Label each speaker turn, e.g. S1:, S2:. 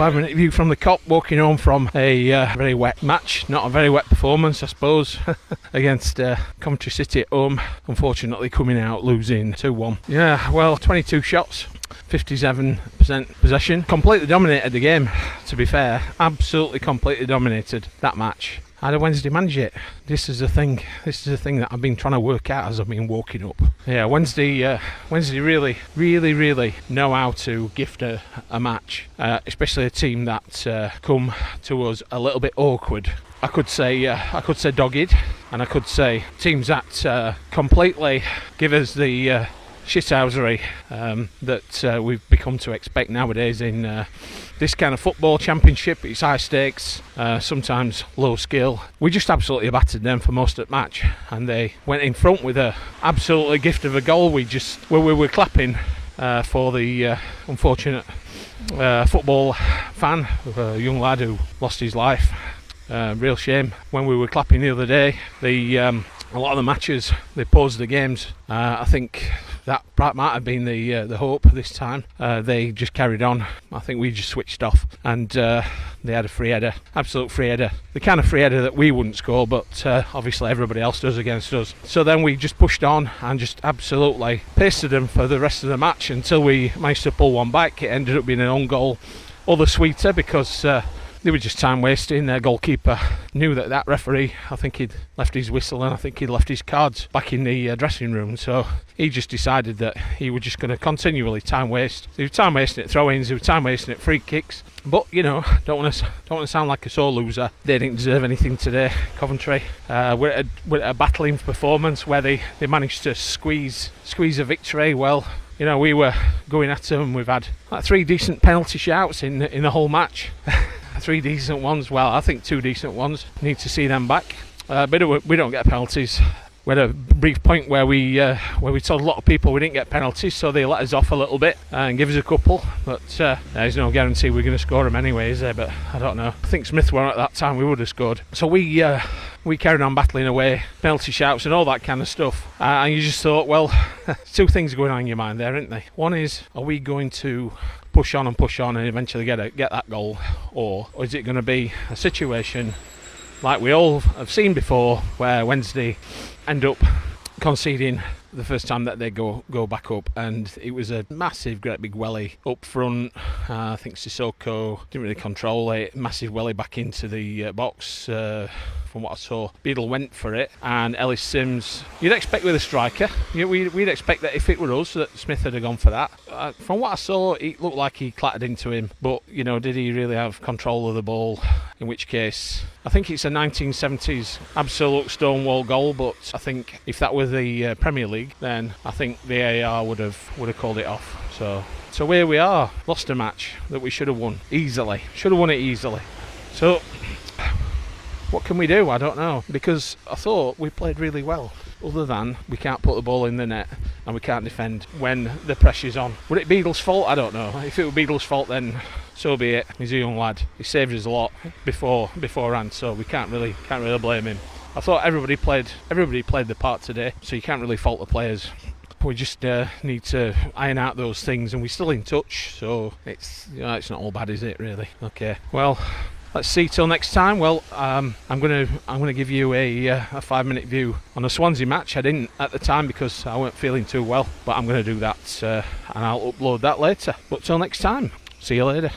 S1: 5-minute view from the Cop, walking home from a very wet match. Not a very wet performance, I suppose, against Coventry City at home. Unfortunately coming out losing 2-1. Yeah, well, 22 shots, 57% possession. Completely dominated the game, to be fair. Absolutely completely dominated that match. I had a Wednesday manage it. This is the thing that I've been trying to work out as I've been walking up. Yeah, Wednesday really know how to gift a match, especially a team that come to us a little bit awkward. I could say dogged, and I could say teams that completely give us the shithousery that we've become to expect nowadays in this kind of football championship. It's high stakes, sometimes low skill. We just absolutely battered them for most of the match, and they went in front with a absolutely gift of a goal. We were clapping for the unfortunate football fan, a young lad who lost his life. Real shame. When we were clapping the other day, a lot of the matches, they paused the games. I think that might have been the hope this time. They just carried on. I think we just switched off, and they had a free header, absolute free header, the kind of free header that we wouldn't score, but obviously everybody else does against us. So then we just pushed on and just absolutely pasted them for the rest of the match until we managed to pull one back. It ended up being an own goal, all the sweeter because they were just time wasting. Their goalkeeper knew that referee, I think he'd left his whistle and I think he'd left his cards back in the dressing room, so he just decided that he was just going to continually time waste. He was time wasting at throw-ins, he was time wasting at free kicks, but you know, don't want to sound like a sore loser. They didn't deserve anything today, Coventry. We're at a battling performance where they managed to squeeze a victory. Well, you know, we were going at them. We've had like 3 decent penalty shouts in the whole match. 3 decent ones. Well, I think 2 decent ones. Need to see them back. But we don't get penalties. We had a brief point where we told a lot of people we didn't get penalties, so they let us off a little bit and give us a couple. But there's no guarantee we're going to score them anyway, is there? But I don't know. I think Smith were at that time. We would have scored. So we carried on battling away, penalty shouts and all that kind of stuff. And you just thought, well, 2 things going on in your mind there, aren't they? One is, are we going to push on and eventually get that goal, or is it going to be a situation like we all have seen before, where Wednesday end up conceding the first time that they go back up, and it was a massive, great big welly up front. I think Sissoko didn't really control it. Massive welly back into the box. From what I saw, Beadle went for it, and Ellis Sims, you'd expect with a striker, we'd expect that if it were us, that Smith had gone for that. From what I saw, it looked like he clattered into him, but you know, did he really have control of the ball? In which case, I think it's a 1970s absolute stonewall goal, but I think if that were the Premier League, then I think the VAR would have called it off. So here we are, lost a match that we should have won easily. Should have won it easily. So what can we do? I don't know, because I thought we played really well, other than we can't put the ball in the net and we can't defend when the pressure's on. Would it be Beadle's fault? I don't know. If it were Beadle's fault, then so be it. He's a young lad. He saved us a lot beforehand, so we can't really blame him. I thought everybody played the part today, so you can't really fault the players. We just need to iron out those things, and we're still in touch, so it's not all bad, is it, really? Okay, well, let's see till next time. Well, I'm gonna give you a 5-minute view on the Swansea match. I didn't at the time because I weren't feeling too well, but I'm gonna do that and I'll upload that later. But till next time, see you later.